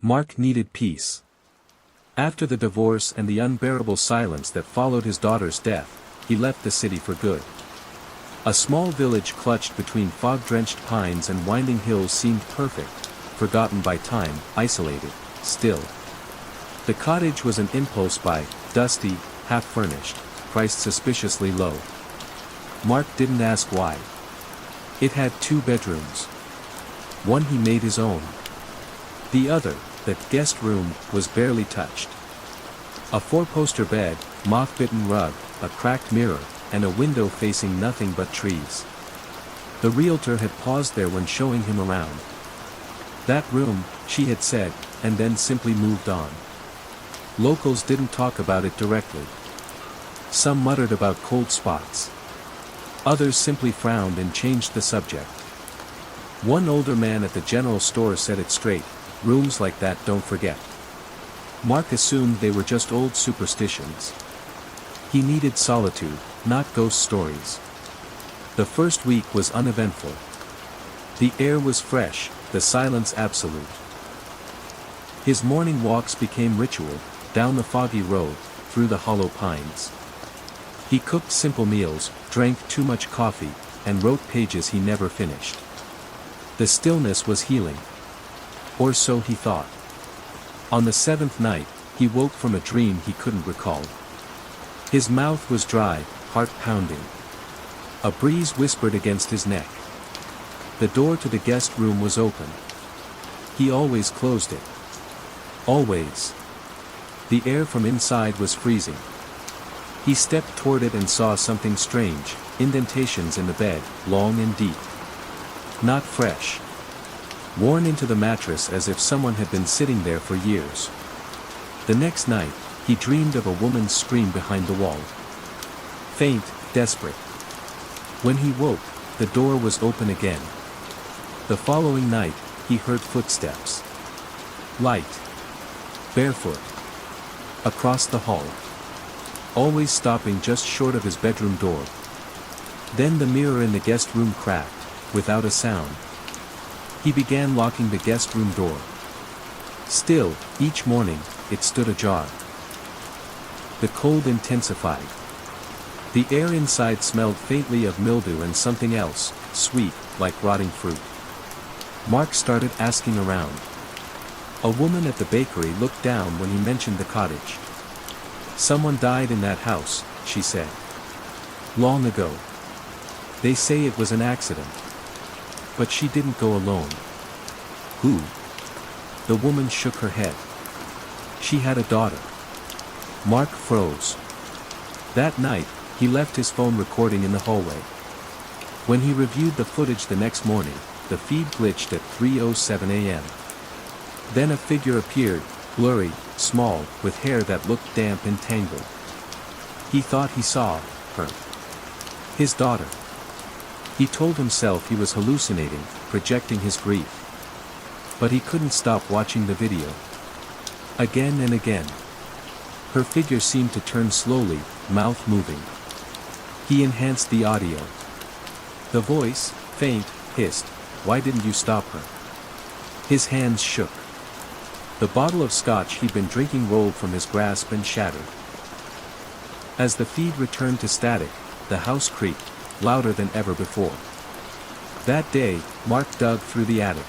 Mark needed peace. After the divorce and the unbearable silence that followed his daughter's death, he left the city for good. A small village clutched between fog-drenched pines and winding hills seemed perfect, forgotten by time, isolated, still. The cottage was an impulse buy, dusty, half-furnished, priced suspiciously low. Mark didn't ask why. It had 2 bedrooms. One he made his own. The other, the guest room, was barely touched. A 4-poster bed, moth-bitten rug, a cracked mirror, and a window facing nothing but trees. The realtor had paused there when showing him around. That room, she had said, and then simply moved on. Locals didn't talk about it directly. Some muttered about cold spots. Others simply frowned and changed the subject. One older man at the general store said it straight, "Rooms like that don't forget." Mark assumed they were just old superstitions. He needed solitude, not ghost stories. The first week was uneventful. The air was fresh, the silence absolute. His morning walks became ritual, down the foggy road, through the hollow pines. He cooked simple meals, drank too much coffee, and wrote pages he never finished. The stillness was healing. Or so he thought. On the 7th night, he woke from a dream he couldn't recall. His mouth was dry, heart pounding. A breeze whispered against his neck. The door to the guest room was open. He always closed it. Always. The air from inside was freezing. He stepped toward it and saw something strange, indentations in the bed, long and deep. Not fresh. Worn into the mattress as if someone had been sitting there for years. The next night, he dreamed of a woman's scream behind the wall. Faint, desperate. When he woke, the door was open again. The following night, he heard footsteps. Light. Barefoot. Across the hall. Always stopping just short of his bedroom door. Then the mirror in the guest room cracked, without a sound. He began locking the guest room door. Still, each morning, it stood ajar. The cold intensified. The air inside smelled faintly of mildew and something else, sweet, like rotting fruit. Mark started asking around. A woman at the bakery looked down when he mentioned the cottage. "Someone died in that house," she said. "Long ago. They say it was an accident. But she didn't go alone." "Who?" The woman shook her head. "She had a daughter." Mark froze. That night, he left his phone recording in the hallway. When he reviewed the footage the next morning, the feed glitched at 3:07 a.m. Then a figure appeared, blurry, small, with hair that looked damp and tangled. He thought he saw her. His daughter. He told himself he was hallucinating, projecting his grief. But he couldn't stop watching the video. Again and again. Her figure seemed to turn slowly, mouth moving. He enhanced the audio. The voice, faint, hissed, "Why didn't you stop her?" His hands shook. The bottle of scotch he'd been drinking rolled from his grasp and shattered. As the feed returned to static, the house creaked, louder than ever before. That day, Mark dug through the attic.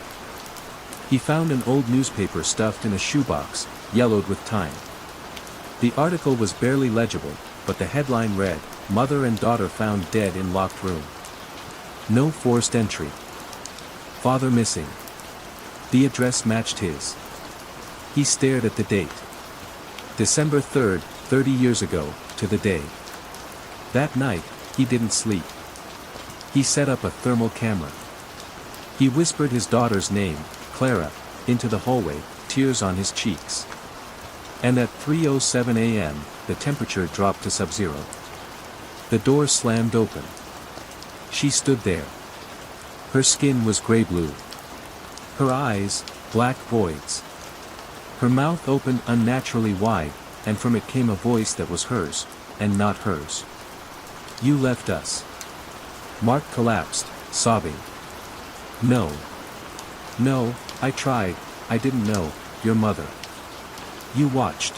He found an old newspaper stuffed in a shoebox, yellowed with time. The article was barely legible, but the headline read, "Mother and daughter found dead in locked room. No forced entry. Father missing." The address matched his. He stared at the date. December 3rd, 30 years ago, to the day. That night, he didn't sleep. He set up a thermal camera. He whispered his daughter's name, Clara, into the hallway, tears on his cheeks. And at 3:07 a.m., the temperature dropped to sub-zero. The door slammed open. She stood there. Her skin was gray-blue. Her eyes, black voids. Her mouth opened unnaturally wide, and from it came a voice that was hers, and not hers. "You left us." Mark collapsed, sobbing. No. No, I tried, I didn't know, your mother. You watched.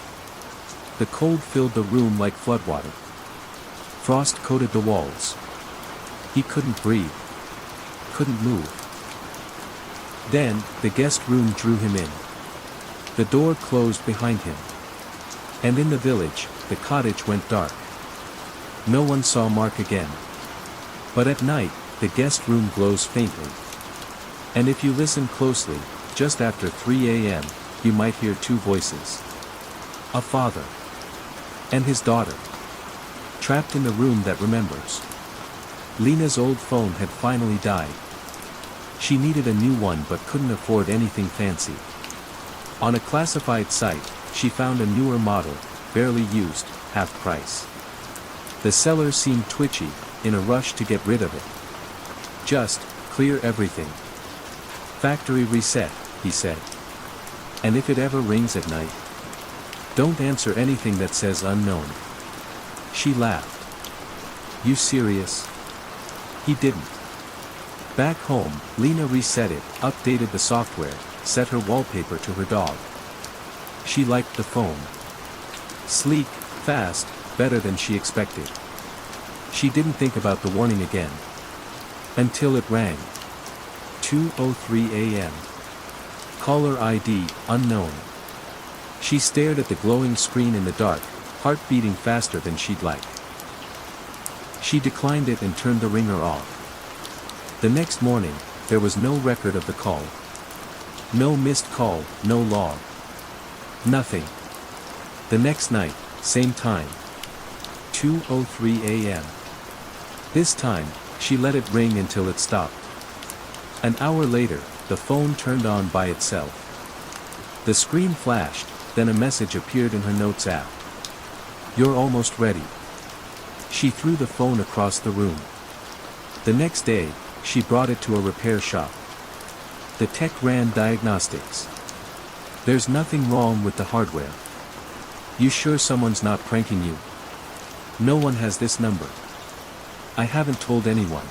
The cold filled the room like floodwater. Frost coated the walls. He couldn't breathe. Couldn't move. Then, the guest room drew him in. The door closed behind him. And in the village, the cottage went dark. No one saw Mark again. But at night, the guest room glows faintly. And if you listen closely, just after 3 a.m., you might hear two voices. A father. And his daughter. Trapped in the room that remembers. Lena's old phone had finally died. She needed a new one but couldn't afford anything fancy. On a classified site, she found a newer model, barely used, half price. The seller seemed twitchy, in a rush to get rid of it. Just, clear everything. Factory reset, he said. And if it ever rings at night, don't answer anything that says unknown. She laughed. You serious? He didn't. Back home, Lena reset it, updated the software, set her wallpaper to her dog. She liked the phone. Sleek, fast, better than she expected. She didn't think about the warning again. Until it rang. 2:03 a.m. Caller ID, unknown. She stared at the glowing screen in the dark, heart beating faster than she'd like. She declined it and turned the ringer off. The next morning, there was no record of the call. No missed call, no log. Nothing. The next night, same time. 2:03 a.m. This time, she let it ring until it stopped. An hour later, the phone turned on by itself. The screen flashed, then a message appeared in her notes app. You're almost ready. She threw the phone across the room. The next day, she brought it to a repair shop. The tech ran diagnostics. There's nothing wrong with the hardware. You sure someone's not pranking you? No one has this number. I haven't told anyone.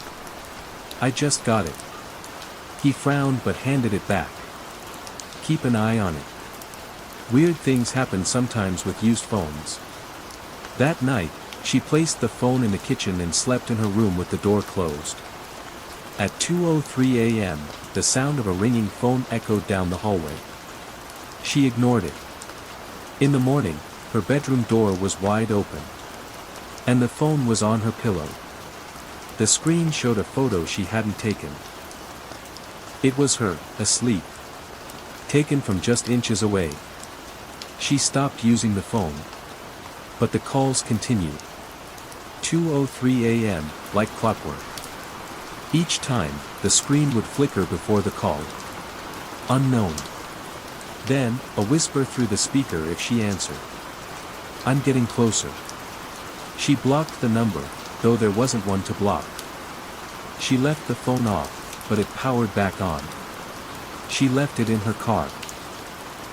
I just got it. He frowned but handed it back. Keep an eye on it. Weird things happen sometimes with used phones. That night, she placed the phone in the kitchen and slept in her room with the door closed. At 2:03 a.m., the sound of a ringing phone echoed down the hallway. She ignored it. In the morning, her bedroom door was wide open. And the phone was on her pillow. The screen showed a photo she hadn't taken. It was her, asleep. Taken from just inches away. She stopped using the phone. But the calls continued. 2:03 a.m., like clockwork. Each time, the screen would flicker before the call. Unknown. Then, a whisper through the speaker if she answered. I'm getting closer. She blocked the number, though there wasn't one to block. She left the phone off, but it powered back on. She left it in her car.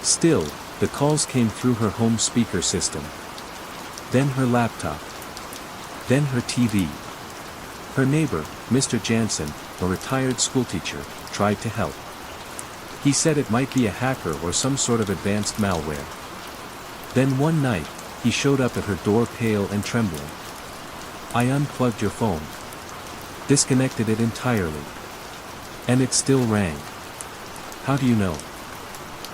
Still, the calls came through her home speaker system. Then her laptop. Then her TV. Her neighbor, Mr. Jansen, a retired schoolteacher, tried to help. He said it might be a hacker or some sort of advanced malware. Then one night, he showed up at her door pale and trembling. I unplugged your phone. Disconnected it entirely. And it still rang. How do you know?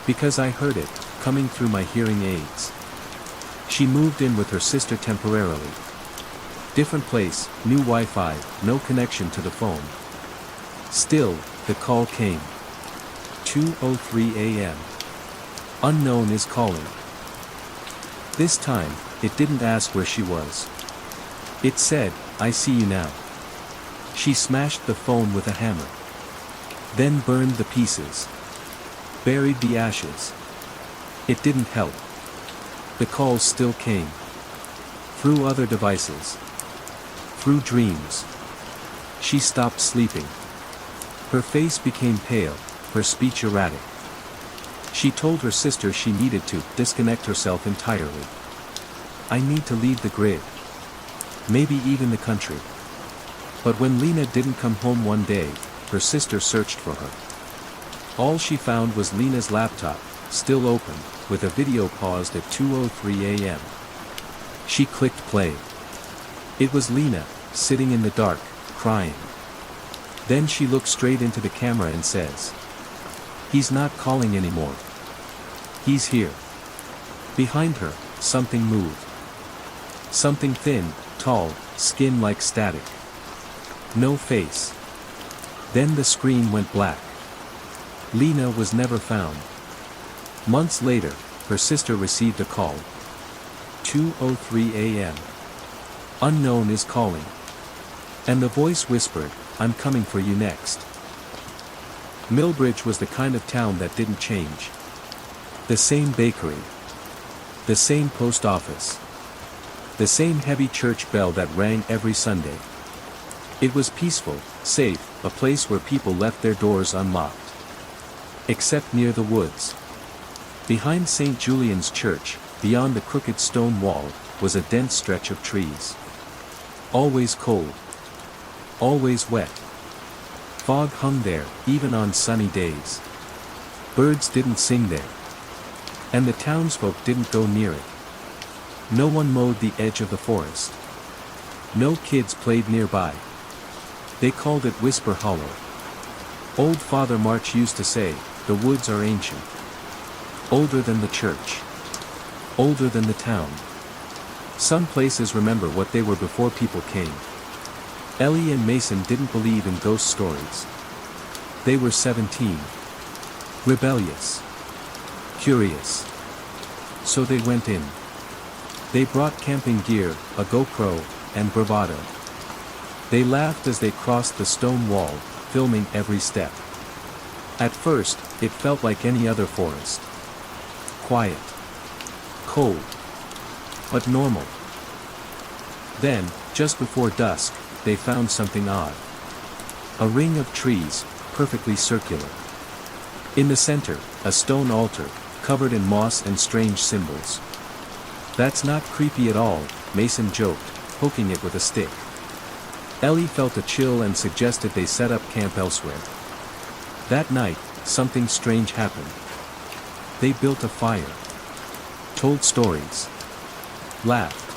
Because I heard it, coming through my hearing aids. She moved in with her sister temporarily. Different place, new Wi-Fi, no connection to the phone. Still, the call came. 2:03 a.m. Unknown is calling. This time, it didn't ask where she was. It said, I see you now. She smashed the phone with a hammer. Then burned the pieces. Buried the ashes. It didn't help. The calls still came. Through other devices. Through dreams. She stopped sleeping. Her face became pale, her speech erratic. She told her sister she needed to disconnect herself entirely. I need to leave the grid. Maybe even the country. But when Lena didn't come home one day, her sister searched for her. All she found was Lena's laptop, still open, with a video paused at 2:03 a.m. She clicked play. It was Lena, sitting in the dark, crying. Then she looked straight into the camera and says, "He's not calling anymore. He's here." Behind her, something moved. Something thin, tall, skin like static. No face. Then the screen went black. Lena was never found. Months later, her sister received a call. 2:03 a.m. Unknown is calling. And the voice whispered, "I'm coming for you next." Millbridge was the kind of town that didn't change. The same bakery. The same post office. The same heavy church bell that rang every Sunday. It was peaceful, safe, a place where people left their doors unlocked. Except near the woods. Behind St. Julian's Church, beyond the crooked stone wall, was a dense stretch of trees. Always cold. Always wet. Fog hung there, even on sunny days. Birds didn't sing there. And the townsfolk didn't go near it. No one mowed the edge of the forest. No kids played nearby. They called it Whisper Hollow. Old Father March used to say, "The woods are ancient. Older than the church. Older than the town." Some places remember what they were before people came. Ellie and Mason didn't believe in ghost stories. They were 17. Rebellious. Curious. So they went in. They brought camping gear, a GoPro, and bravado. They laughed as they crossed the stone wall, filming every step. At first, it felt like any other forest. Quiet. Cold. But normal. Then, just before dusk, they found something odd. A ring of trees, perfectly circular. In the center, a stone altar, covered in moss and strange symbols. "That's not creepy at all," Mason joked, poking it with a stick. Ellie felt a chill and suggested they set up camp elsewhere. That night, something strange happened. They built a fire. Told stories. Laughed.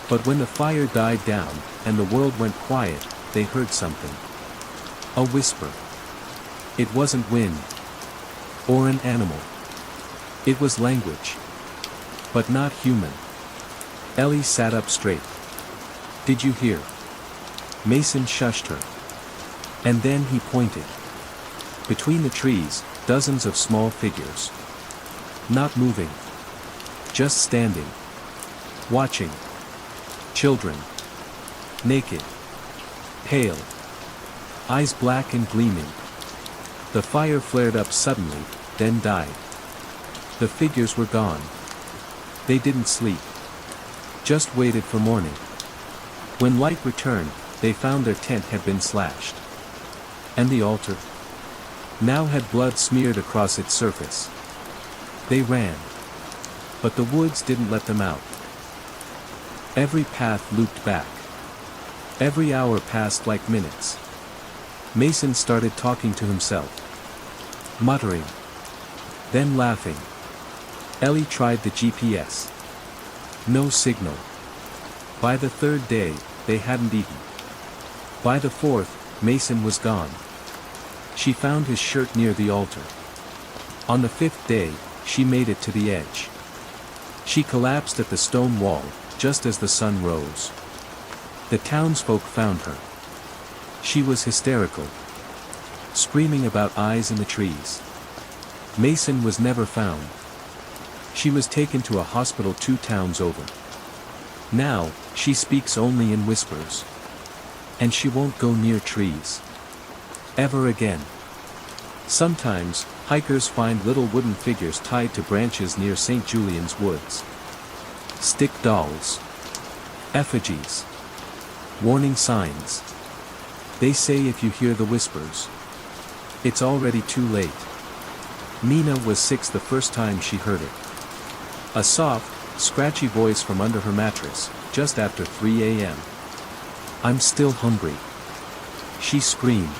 But when the fire died down, and the world went quiet, they heard something. A whisper. It wasn't wind. Or an animal. It was language. But not human. Ellie sat up straight. "Did you hear?" Mason shushed her. And then he pointed. Between the trees, dozens of small figures. Not moving. Just standing. Watching. Children. Naked. Pale. Eyes black and gleaming. The fire flared up suddenly, then died. The figures were gone. They didn't sleep. Just waited for morning. When light returned, they found their tent had been slashed. And the altar now had blood smeared across its surface. They ran. But the woods didn't let them out. Every path looped back. Every hour passed like minutes. Mason started talking to himself. Muttering. Then laughing. Ellie tried the GPS. No signal. By the third day, they hadn't eaten. By the fourth, Mason was gone. She found his shirt near the altar. On the fifth day, she made it to the edge. She collapsed at the stone wall, just as the sun rose. The townsfolk found her. She was hysterical. Screaming about eyes in the trees. Mason was never found. She was taken to a hospital 2 towns over. Now, she speaks only in whispers. And she won't go near trees. Ever again. Sometimes, hikers find little wooden figures tied to branches near St. Julian's Woods. Stick dolls. Effigies. Warning signs. They say if you hear the whispers, it's already too late. Nina was 6 the first time she heard it. A soft, scratchy voice from under her mattress, just after 3 a.m. "I'm still hungry," she screamed.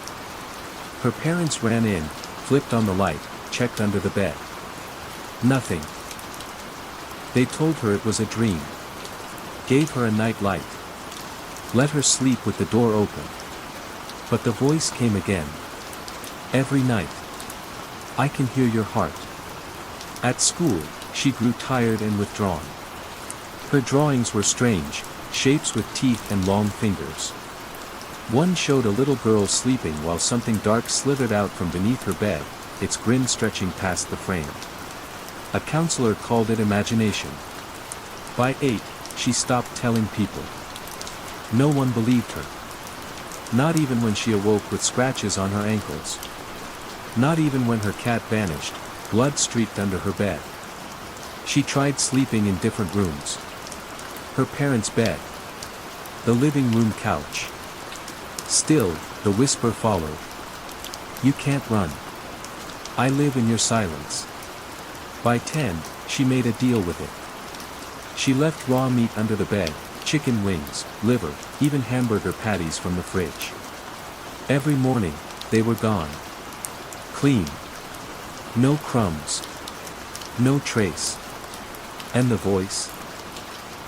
Her parents ran in, flipped on the light, checked under the bed. Nothing. They told her it was a dream. Gave her a night light. Let her sleep with the door open. But the voice came again. Every night. I can hear your heart. At school, she grew tired and withdrawn. Her drawings were strange, shapes with teeth and long fingers. One showed a little girl sleeping while something dark slithered out from beneath her bed, its grin stretching past the frame. A counselor called it imagination. By 8, she stopped telling people. No one believed her. Not even when she awoke with scratches on her ankles. Not even when her cat vanished, blood streaked under her bed. She tried sleeping in different rooms. Her parents' bed. The living room couch. Still, the whisper followed. You can't run. I live in your silence. By 10, she made a deal with it. She left raw meat under the bed, chicken wings, liver, even hamburger patties from the fridge. Every morning, they were gone. Clean. No crumbs. No trace. And the voice?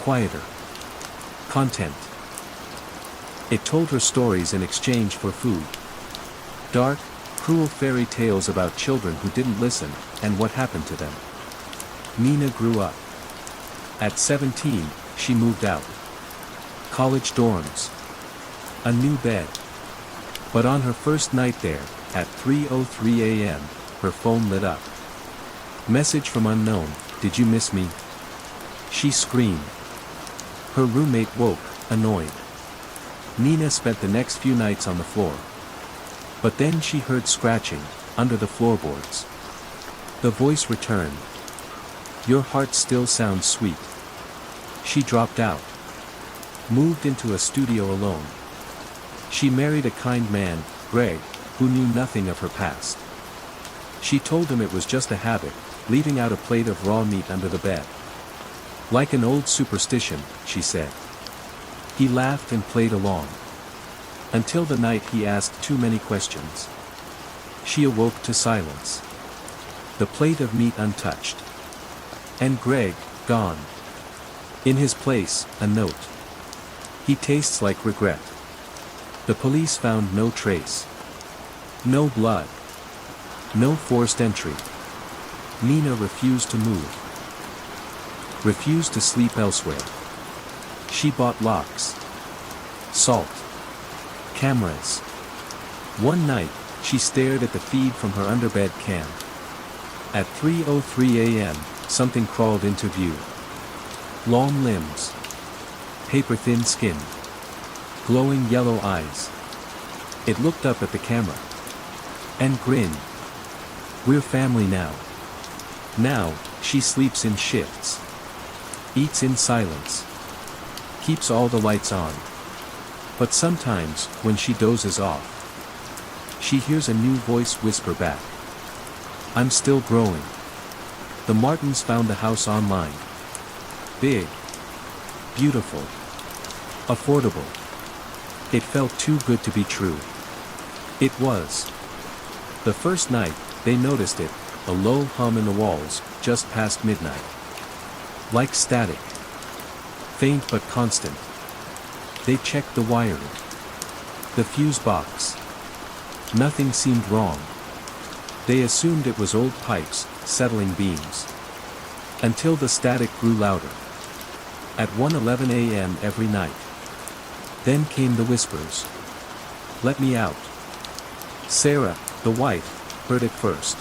Quieter. Content. It told her stories in exchange for food. Dark, cruel fairy tales about children who didn't listen, and what happened to them. Nina grew up. At 17, she moved out. College dorms. A new bed. But on her first night there, at 3:03 a.m., her phone lit up. Message from unknown, did you miss me? She screamed. Her roommate woke, annoyed. Nina spent the next few nights on the floor. But then she heard scratching, under the floorboards. The voice returned. Your heart still sounds sweet. She dropped out. Moved into a studio alone. She married a kind man, Greg, who knew nothing of her past. She told him it was just a habit, leaving out a plate of raw meat under the bed. Like an old superstition, she said. He laughed and played along. Until the night he asked too many questions. She awoke to silence. The plate of meat untouched. And Greg, gone. In his place, a note. He tastes like regret. The police found no trace. No blood. No forced entry. Nina refused to move. Refused to sleep elsewhere. She bought locks. Salt. Cameras. One night, she stared at the feed from her underbed cam. At 3:03 a.m., something crawled into view. Long limbs. Paper-thin skin. Glowing yellow eyes. It looked up at the camera. And grinned. We're family now. Now, she sleeps in shifts. Eats in silence. Keeps all the lights on. But sometimes, when she dozes off, she hears a new voice whisper back. I'm still growing. The Martins found the house online. Big. Beautiful. Affordable. It felt too good to be true. It was. The first night, they noticed it, a low hum in the walls, just past midnight. Like static. Faint but constant. They checked the wiring. The fuse box. Nothing seemed wrong. They assumed it was old pipes, settling beams. Until the static grew louder. At 1:11 a.m. every night. Then came the whispers. Let me out. Sarah, the wife, heard it first.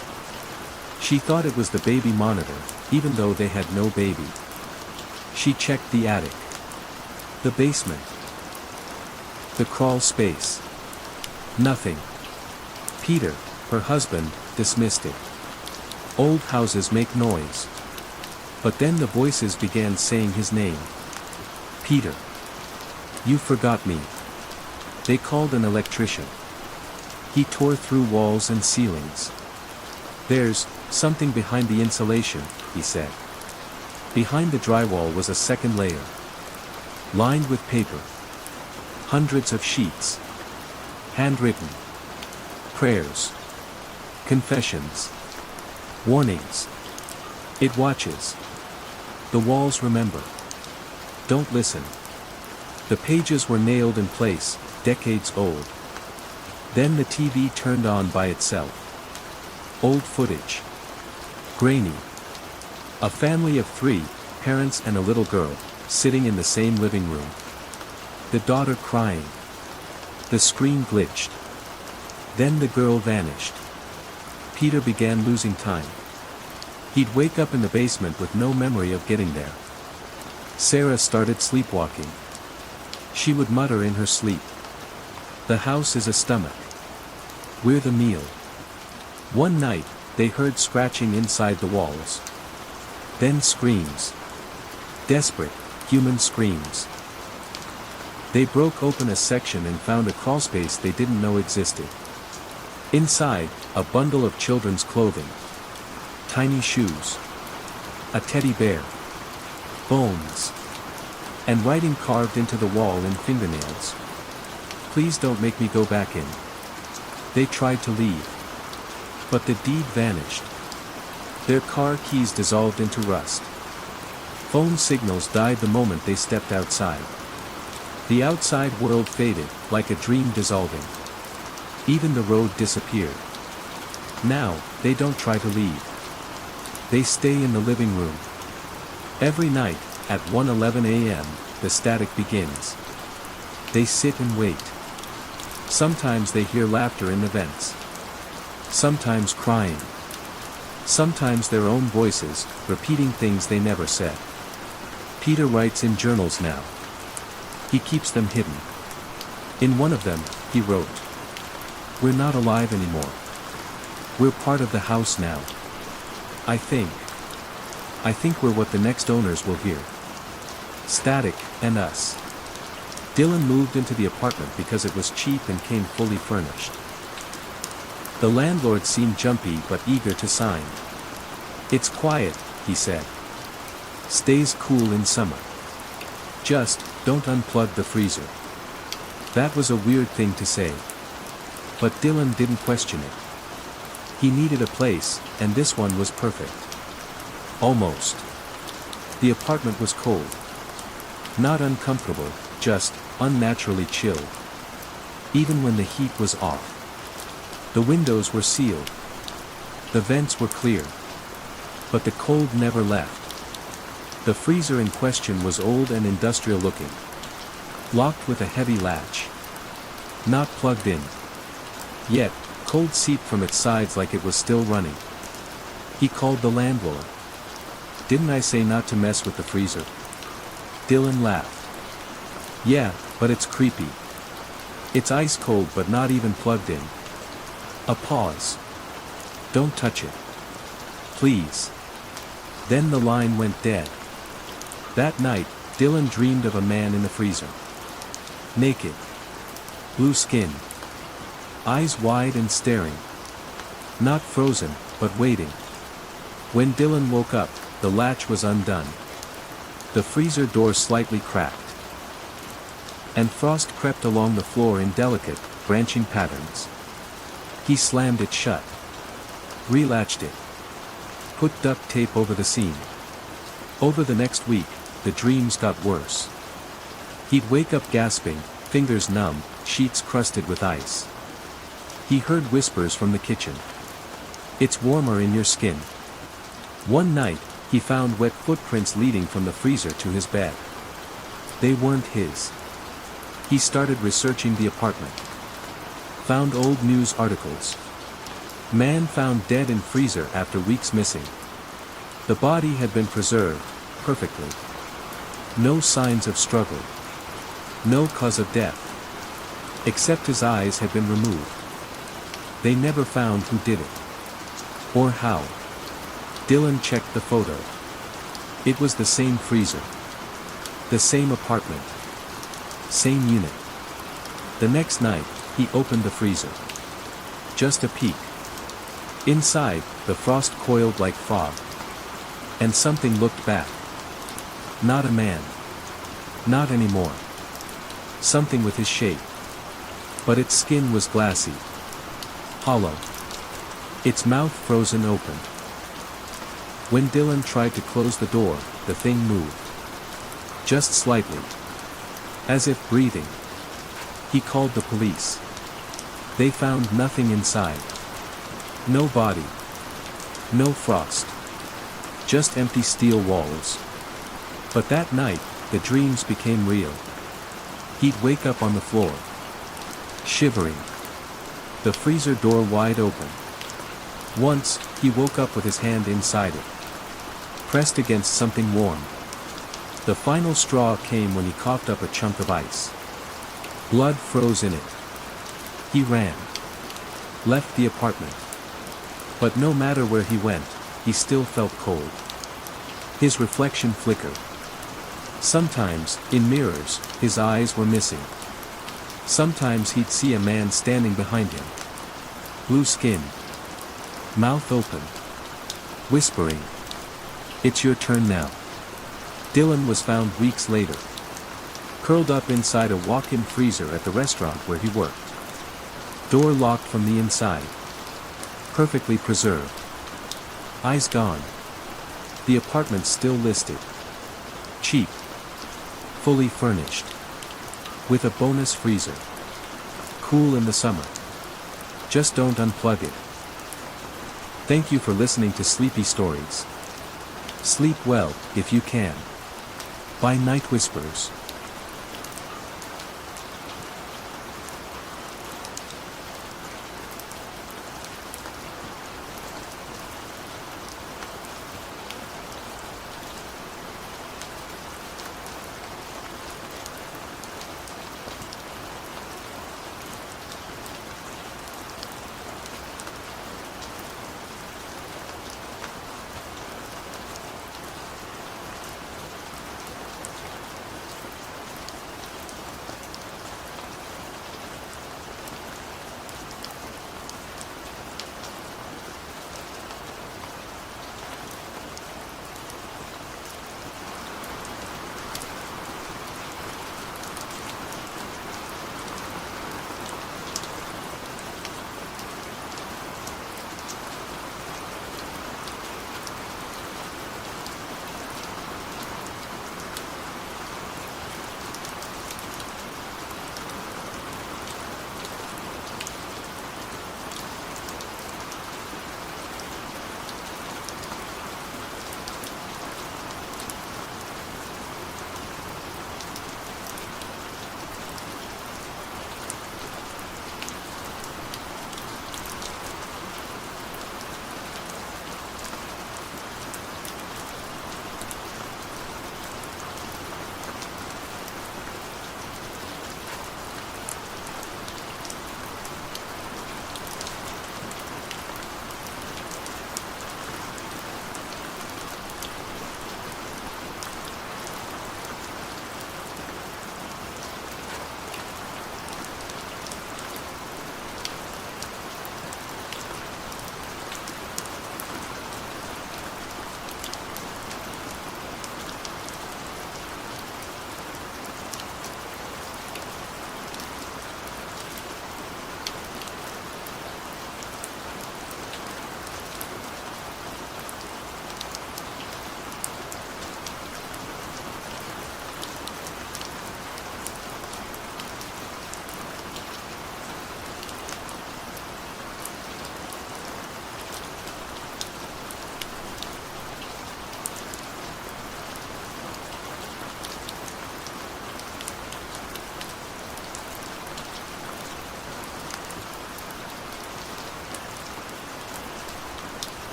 She thought it was the baby monitor, even though they had no baby. She checked the attic. The basement. The crawl space. Nothing. Peter, her husband, dismissed it. Old houses make noise. But then the voices began saying his name. Peter. You forgot me. They called an electrician. He tore through walls and ceilings. There's something behind the insulation, he said. Behind the drywall was a second layer. Lined with paper. Hundreds of sheets. Handwritten. Prayers. Confessions. Warnings. It watches. The walls remember. Don't listen. The pages were nailed in place, decades old. Then the TV turned on by itself. Old footage. Grainy. A family of 3, parents and a little girl, sitting in the same living room. The daughter crying. The screen glitched. Then the girl vanished. Peter began losing time. He'd wake up in the basement with no memory of getting there. Sarah started sleepwalking. She would mutter in her sleep. The house is a stomach. We're the meal. One night, they heard scratching inside the walls. Then screams. Desperate, human screams. They broke open a section and found a crawlspace they didn't know existed. Inside, a bundle of children's clothing. Tiny shoes. A teddy bear. Bones. And writing carved into the wall in fingernails. Please don't make me go back in. They tried to leave. But the deed vanished. Their car keys dissolved into rust. Phone signals died the moment they stepped outside. The outside world faded, like a dream dissolving. Even the road disappeared. Now, they don't try to leave. They stay in the living room. Every night, at 1:11 a.m., the static begins. They sit and wait. Sometimes they hear laughter in the vents. Sometimes crying. Sometimes their own voices, repeating things they never said. Peter writes in journals now. He keeps them hidden. In one of them, he wrote, "We're not alive anymore. We're part of the house now. I think we're what the next owners will hear. Static, and us." Dylan moved into the apartment because it was cheap and came fully furnished. The landlord seemed jumpy but eager to sign. "It's quiet," he said. "Stays cool in summer. Just, don't unplug the freezer." That was a weird thing to say. But Dylan didn't question it. He needed a place, and this one was perfect. Almost. The apartment was cold. Not uncomfortable, just unnaturally chill. Even when the heat was off. The windows were sealed. The vents were clear. But the cold never left. The freezer in question was old and industrial looking. Locked with a heavy latch. Not plugged in. Yet, cold seeped from its sides like it was still running. He called the landlord. "Didn't I say not to mess with the freezer?" Dylan laughed. "Yeah, but it's creepy. It's ice cold but not even plugged in." A pause. "Don't touch it. Please." Then the line went dead. That night, Dylan dreamed of a man in the freezer. Naked. Blue skin. Eyes wide and staring. Not frozen, but waiting. When Dylan woke up, the latch was undone. The freezer door slightly cracked. And frost crept along the floor in delicate, branching patterns. He slammed it shut. Relatched it. Put duct tape over the seam. Over the next week, the dreams got worse. He'd wake up gasping, fingers numb, sheets crusted with ice. He heard whispers from the kitchen. "It's warmer in your skin." One night, he found wet footprints leading from the freezer to his bed. They weren't his. He started researching the apartment. Found old news articles. Man found dead in freezer after weeks missing. The body had been preserved, perfectly. No signs of struggle. No cause of death. Except his eyes had been removed. They never found who did it. Or how. Dylan checked the photo. It was the same freezer. The same apartment. Same unit. The next night, he opened the freezer. Just a peek. Inside, the frost coiled like fog. And something looked back. Not a man. Not anymore. Something with his shape. But its skin was glassy. Hollow. Its mouth frozen open. When Dylan tried to close the door, the thing moved. Just slightly. As if breathing. He called the police. They found nothing inside. No body. No frost. Just empty steel walls. But that night, the dreams became real. He'd wake up on the floor. Shivering. The freezer door wide open. Once, he woke up with his hand inside it. Pressed against something warm. The final straw came when he coughed up a chunk of ice. Blood froze in it. He ran. Left the apartment. But no matter where he went, he still felt cold. His reflection flickered. Sometimes, in mirrors, his eyes were missing. Sometimes he'd see a man standing behind him. Blue skin. Mouth open. Whispering. "It's your turn now." Dylan was found weeks later. Curled up inside a walk-in freezer at the restaurant where he worked. Door locked from the inside. Perfectly preserved. Eyes gone. The apartment still listed. Cheap. Fully furnished. With a bonus freezer. Cool in the summer. Just don't unplug it. Thank you for listening to Sleepy Stories. Sleep well, if you can. By Night Whispers.